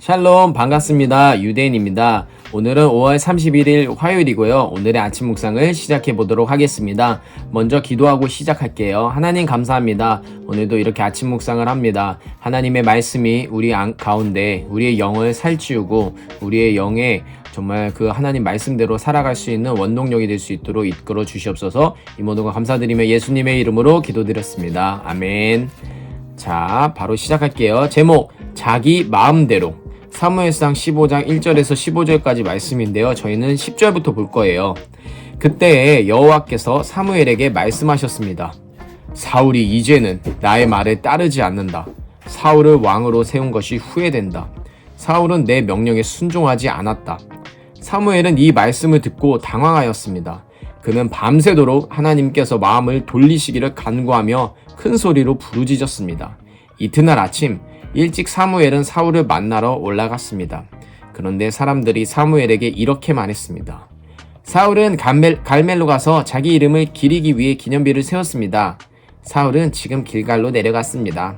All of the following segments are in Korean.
샬롬 반갑습니다. 유대인입니다. 오늘은 5월 31일 화요일이고요. 오늘의 아침 묵상을 시작해 보도록 하겠습니다. 먼저 기도하고 시작할게요. 하나님 감사합니다. 오늘도 이렇게 아침 묵상을 합니다. 하나님의 말씀이 우리 가운데 우리의 영을 살찌우고 우리의 영에 정말 그 하나님 말씀대로 살아갈 수 있는 원동력이 될 수 있도록 이끌어 주시옵소서. 이 모든 거 감사드리며 예수님의 이름으로 기도드렸습니다. 아멘. 자, 바로 시작할게요. 제목 자기 마음대로. 사무엘상 15장 1절에서 15절까지 말씀인데요. 저희는 10절부터 볼 거예요. 그때 여호와께서 사무엘에게 말씀하셨습니다. 사울이 이제는 나의 말에 따르지 않는다. 사울을 왕으로 세운 것이 후회된다. 사울은 내 명령에 순종하지 않았다. 사무엘은 이 말씀을 듣고 당황하였습니다. 그는 밤새도록 하나님께서 마음을 돌리시기를 간구하며 큰 소리로 부르짖었습니다. 이튿날 아침 일찍 사무엘은 사울을 만나러 올라갔습니다. 그런데 사람들이 사무엘에게 이렇게 말했습니다. 사울은 갈멜로 가서 자기 이름을 기리기 위해 기념비를 세웠습니다. 사울은 지금 길갈로 내려갔습니다.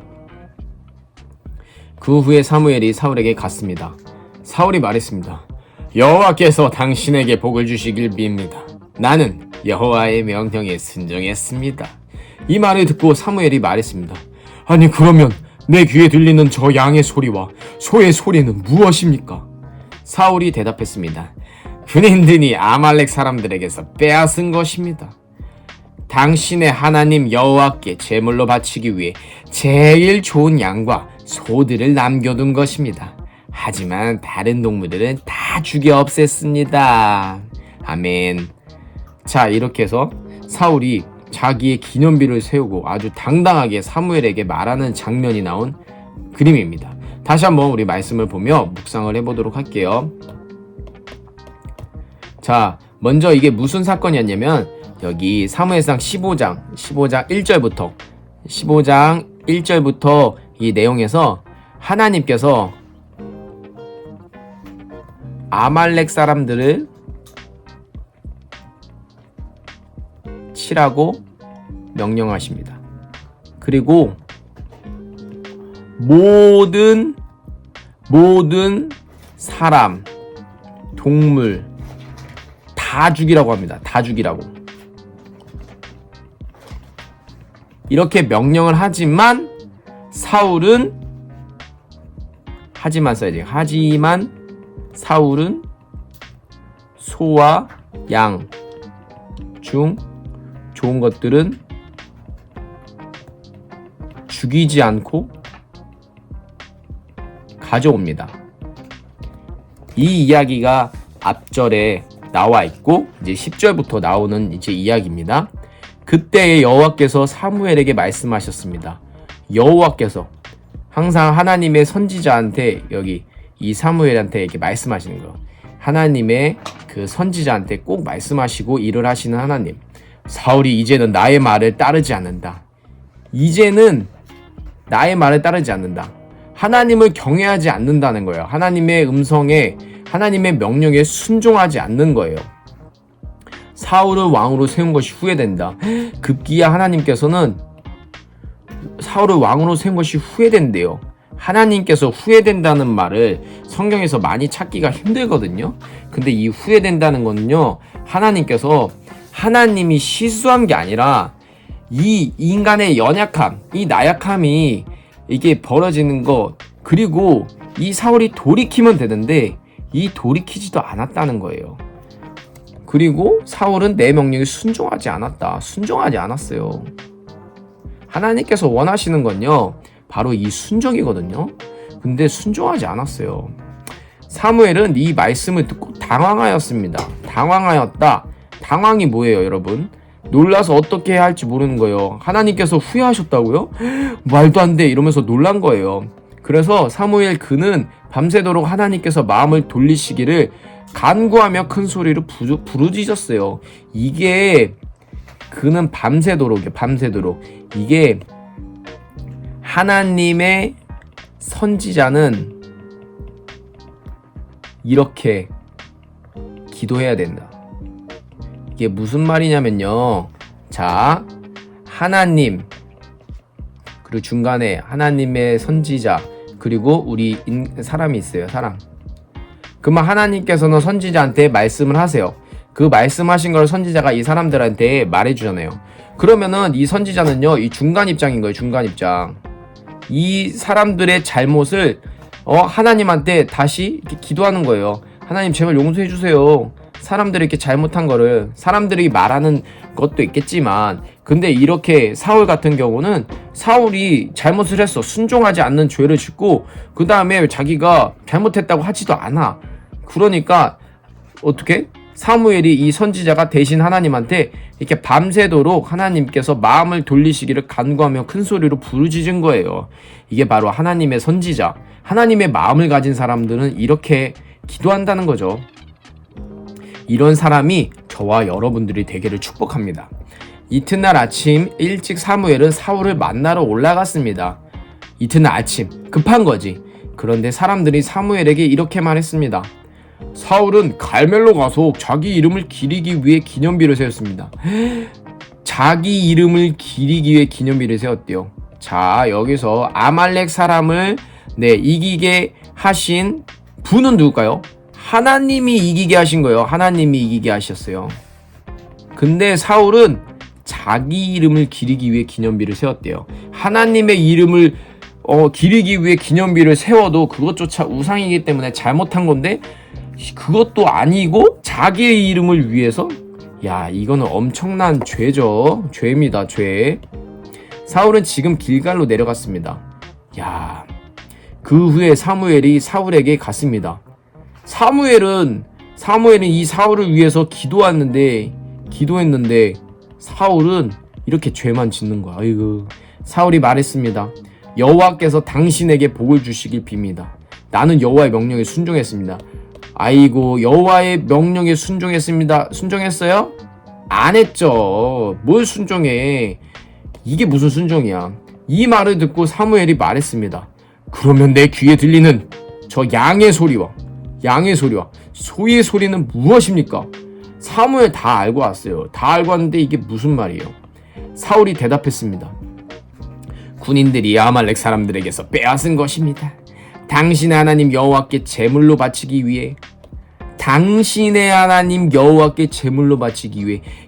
그 후에 사무엘이 사울에게 갔습니다. 사울이 말했습니다. 여호와께서 당신에게 복을 주시길 빕니다. 나는 여호와의 명령에 순종했습니다. 이 말을 듣고 사무엘이 말했습니다. 아니 그러면 내 귀에 들리는 저 양의 소리와 소의 소리는 무엇입니까? 사울이 대답했습니다. 그네들이 아말렉 사람들에게서 빼앗은 것입니다. 당신의 하나님 여호와께 제물로 바치기 위해 제일 좋은 양과 소들을 남겨둔 것입니다. 하지만 다른 동물들은 다 죽여 없앴습니다. 아멘. 자, 이렇게 해서 사울이 자기의 기념비를 세우고 아주 당당하게 사무엘에게 말하는 장면이 나온 그림입니다. 다시 한번 우리 말씀을 보며 묵상을 해보도록 할게요. 자, 먼저 이게 무슨 사건이었냐면 여기 사무엘상 15장 1절부터 이 내용에서 하나님께서 아말렉 사람들을 치라고 명령하십니다. 그리고 모든 사람, 동물 다 죽이라고 합니다. 다 죽이라고. 이렇게 명령을 하지만 사울은 하지만 사울은 소와 양 중 좋은 것들은 죽이지 않고 가져옵니다. 이 이야기가 앞절에 나와 있고 이제 10절부터 나오는 이제 이야기입니다. 그때 여호와께서 사무엘에게 말씀하셨습니다. 여호와께서 항상 하나님의 선지자한테 여기 이 사무엘한테 이렇게 말씀하시는 거예요. 하나님의 그 선지자한테 꼭 말씀하시고 일을 하시는 하나님. 사울이 이제는 나의 말을 따르지 않는다. 이제는 나의 말을 따르지 않는다. 하나님을 경외하지 않는다는 거예요. 하나님의 음성에, 하나님의 명령에 순종하지 않는 거예요. 사울을 왕으로 세운 것이 후회된다. 급기야 하나님께서는 사울을 왕으로 세운 것이 후회된대요. 하나님께서 후회된다는 말을 성경에서 많이 찾기가 힘들거든요. 근데 이 후회된다는 거는요, 하나님이 실수한 게 아니라 이 인간의 연약함, 이 나약함이 이게 벌어지는 것, 그리고 이 사울이 돌이키면 되는데 이 돌이키지도 않았다는 거예요. 그리고 사울은 내 명령에 순종하지 않았어요. 하나님께서 원하시는 건요, 바로 이 순종이거든요. 근데 순종하지 않았어요. 사무엘은 이 말씀을 듣고 당황하였습니다. 당황하였다. 당황이 뭐예요, 여러분? 놀라서 어떻게 해야 할지 모르는 거예요. 하나님께서 후회하셨다고요? 말도 안 돼. 이러면서 놀란 거예요. 그래서 사무엘 그는 밤새도록 하나님께서 마음을 돌리시기를 간구하며 큰 소리로 부르짖었어요. 이게 그는 밤새도록 이게 하나님의 선지자는 이렇게 기도해야 된다. 이게 무슨 말이냐면요. 자, 하나님, 그리고 중간에 하나님의 선지자, 그리고 우리 사람이 있어요. 사람. 그러면 하나님께서는 선지자한테 말씀을 하세요. 그 말씀하신 걸 선지자가 이 사람들한테 말해주잖아요. 그러면은 이 선지자는요, 이 중간 입장인 거예요. 중간 입장. 이 사람들의 잘못을 하나님한테 다시 이렇게 기도하는 거예요. 하나님 제발 용서해 주세요. 사람들이 이렇게 잘못한 거를, 사람들이 말하는 것도 있겠지만, 근데 이렇게 사울 같은 경우는 사울이 잘못을 했어. 순종하지 않는 죄를 짓고 그 다음에 자기가 잘못했다고 하지도 않아. 그러니까 어떻게? 사무엘이 이 선지자가 대신 하나님한테 이렇게 밤새도록 하나님께서 마음을 돌리시기를 간구하며 큰 소리로 부르짖은 거예요. 이게 바로 하나님의 선지자, 하나님의 마음을 가진 사람들은 이렇게 기도한다는 거죠. 이런 사람이 저와 여러분들이 되기를 축복합니다. 이튿날 아침 일찍 사무엘은 사울을 만나러 올라갔습니다. 이튿날 아침 급한 거지. 그런데 사람들이 사무엘에게 이렇게 말했습니다. 사울은 갈멜로 가서 자기 이름을 기리기 위해 기념비를 세웠습니다. 자기 이름을 기리기 위해 기념비를 세웠대요. 자, 여기서 아말렉 사람을 이기게 하신 분은 누굴까요? 하나님이 이기게 하신 거예요. 하나님이 이기게 하셨어요. 근데 사울은 자기 이름을 기리기 위해 기념비를 세웠대요. 하나님의 이름을 기리기 위해 기념비를 세워도 그것조차 우상이기 때문에 잘못한 건데, 그것도 아니고 자기의 이름을 위해서? 야, 이거는 엄청난 죄죠. 죄입니다. 죄. 사울은 지금 길갈로 내려갔습니다. 야, 그 후에 사무엘이 사울에게 갔습니다. 사무엘은 이 사울을 위해서 기도했는데 사울은 이렇게 죄만 짓는 거야. 아이고. 사울이 말했습니다. 여호와께서 당신에게 복을 주시길 빕니다. 나는 여호와의 명령에 순종했습니다. 아이고, 여호와의 명령에 순종했습니다. 순종했어요? 안 했죠. 뭘 순종해. 이게 무슨 순종이야. 이 말을 듣고 사무엘이 말했습니다. 그러면 내 귀에 들리는 저 양의 소리와 소의 소리는 무엇입니까? 사무엘 다 알고 왔어요. 다 알고 왔는데 이게 무슨 말이에요? 사울이 대답했습니다. 군인들이 아말렉 사람들에게서 빼앗은 것입니다. 당신의 하나님 여호와께 제물로 바치기 위해,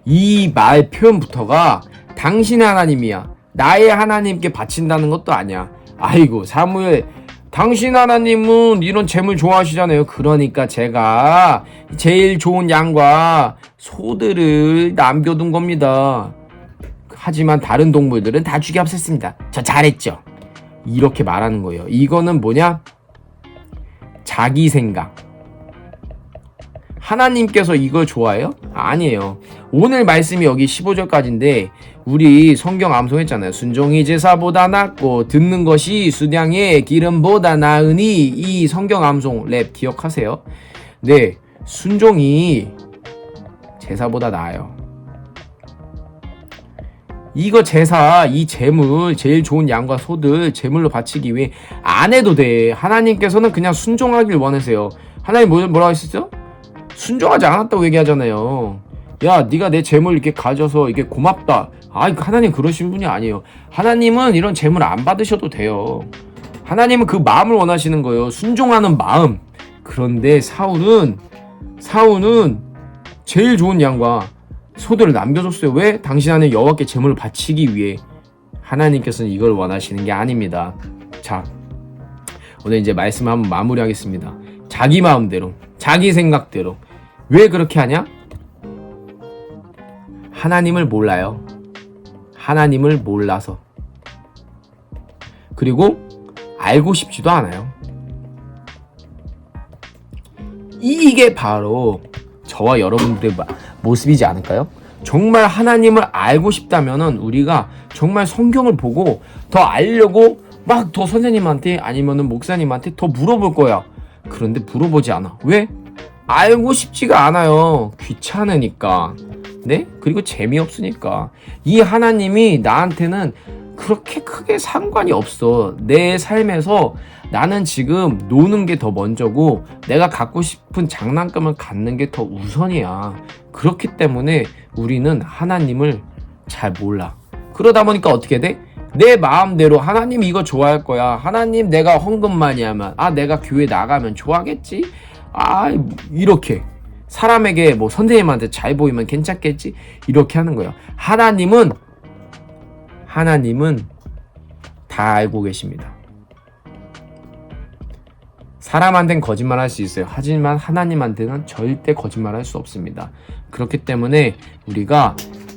이 말 표현부터가 당신의 하나님이야. 나의 하나님께 바친다는 것도 아니야. 아이고, 사무엘, 당신 하나님은 이런 재물 좋아하시잖아요. 그러니까 제가 제일 좋은 양과 소들을 남겨둔 겁니다. 하지만 다른 동물들은 다 죽여 없앴습니다. 저 잘했죠? 이렇게 말하는 거예요. 이거는 뭐냐? 자기 생각. 하나님께서 이걸 좋아해요? 아니에요. 오늘 말씀이 여기 15절까지인데 우리 성경 암송했잖아요. 순종이 제사보다 낫고 듣는 것이 수량의 기름보다 나으니. 이 성경 암송 랩 기억하세요? 네, 순종이 제사보다 나아요. 이거 제사, 이 제물, 제일 좋은 양과 소들 제물로 바치기 위해 안 해도 돼. 하나님께서는 그냥 순종하길 원하세요. 하나님 뭐라고 했었죠? 순종하지 않았다고 얘기하잖아요. 야, 네가 내 재물 이렇게 가져서 이게 고맙다. 하나님 그러신 분이 아니에요. 하나님은 이런 재물 안 받으셔도 돼요. 하나님은 그 마음을 원하시는 거예요. 순종하는 마음. 그런데 사울은 제일 좋은 양과 소들을 남겨줬어요. 왜? 당신 안에 여호와께 제물을 바치기 위해. 하나님께서는 이걸 원하시는 게 아닙니다. 자, 오늘 이제 말씀 한번 마무리하겠습니다. 자기 마음대로, 자기 생각대로. 왜 그렇게 하냐? 하나님을 몰라요. 하나님을 몰라서. 그리고 알고 싶지도 않아요. 이게 바로 저와 여러분들의 모습이지 않을까요? 정말 하나님을 알고 싶다면은 우리가 정말 성경을 보고 더 알려고 막 더 선생님한테 아니면은 목사님한테 더 물어볼 거야. 그런데 물어보지 않아. 왜? 알고 싶지가 않아요. 귀찮으니까. 네? 그리고 재미없으니까. 이 하나님이 나한테는 그렇게 크게 상관이 없어. 내 삶에서 나는 지금 노는 게 더 먼저고 내가 갖고 싶은 장난감을 갖는 게 더 우선이야. 그렇기 때문에 우리는 하나님을 잘 몰라. 그러다 보니까 어떻게 돼? 내 마음대로 하나님 이거 좋아할 거야. 하나님 내가 헌금 많이 하면 내가 교회 나가면 좋아하겠지. 이렇게 사람에게 뭐 선생님한테 잘 보이면 괜찮겠지. 이렇게 하는 거예요. 하나님은 다 알고 계십니다. 사람한테는 거짓말할 수 있어요. 하지만 하나님한테는 절대 거짓말할 수 없습니다. 그렇기 때문에 우리가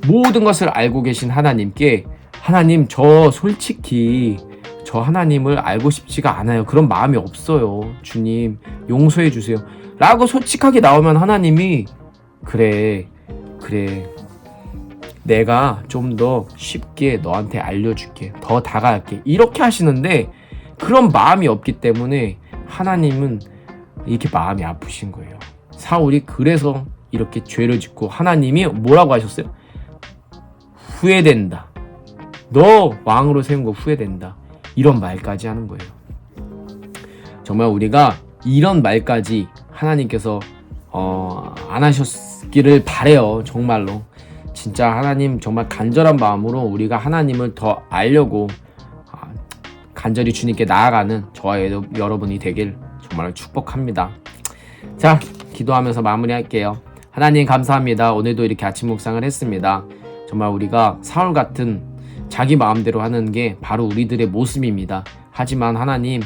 모든 것을 알고 계신 하나님께 하나님 저 솔직히 저 하나님을 알고 싶지가 않아요. 그런 마음이 없어요. 주님 용서해 주세요. 라고 솔직하게 나오면 하나님이 그래 내가 좀 더 쉽게 너한테 알려줄게. 더 다가갈게. 이렇게 하시는데 그런 마음이 없기 때문에 하나님은 이렇게 마음이 아프신 거예요. 사울이 그래서 이렇게 죄를 짓고 하나님이 뭐라고 하셨어요? 후회된다. 너 왕으로 세운 거 후회된다. 이런 말까지 하는 거예요. 정말 우리가 이런 말까지 하나님께서 안 하셨기를 바래요. 정말로. 진짜 하나님 정말 간절한 마음으로 우리가 하나님을 더 알려고 간절히 주님께 나아가는 저와 여러분이 되길 정말 축복합니다. 자, 기도하면서 마무리할게요. 하나님 감사합니다. 오늘도 이렇게 아침 묵상을 했습니다. 정말 우리가 사울 같은 자기 마음대로 하는 게 바로 우리들의 모습입니다. 하지만 하나님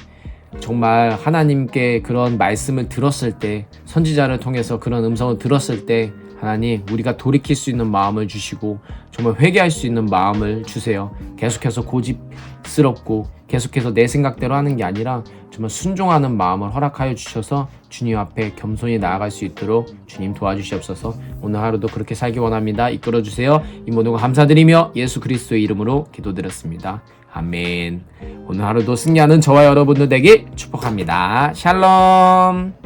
정말 하나님께 그런 말씀을 들었을 때 선지자를 통해서 그런 음성을 들었을 때 하나님 우리가 돌이킬 수 있는 마음을 주시고 정말 회개할 수 있는 마음을 주세요. 계속해서 고집스럽고 계속해서 내 생각대로 하는 게 아니라 정말 순종하는 마음을 허락하여 주셔서 주님 앞에 겸손히 나아갈 수 있도록 주님 도와주시옵소서. 오늘 하루도 그렇게 살기 원합니다. 이끌어주세요. 이 모든 거 감사드리며 예수 그리스도의 이름으로 기도드렸습니다. 아멘. 오늘 하루도 승리하는 저와 여러분들 되길 축복합니다. 샬롬.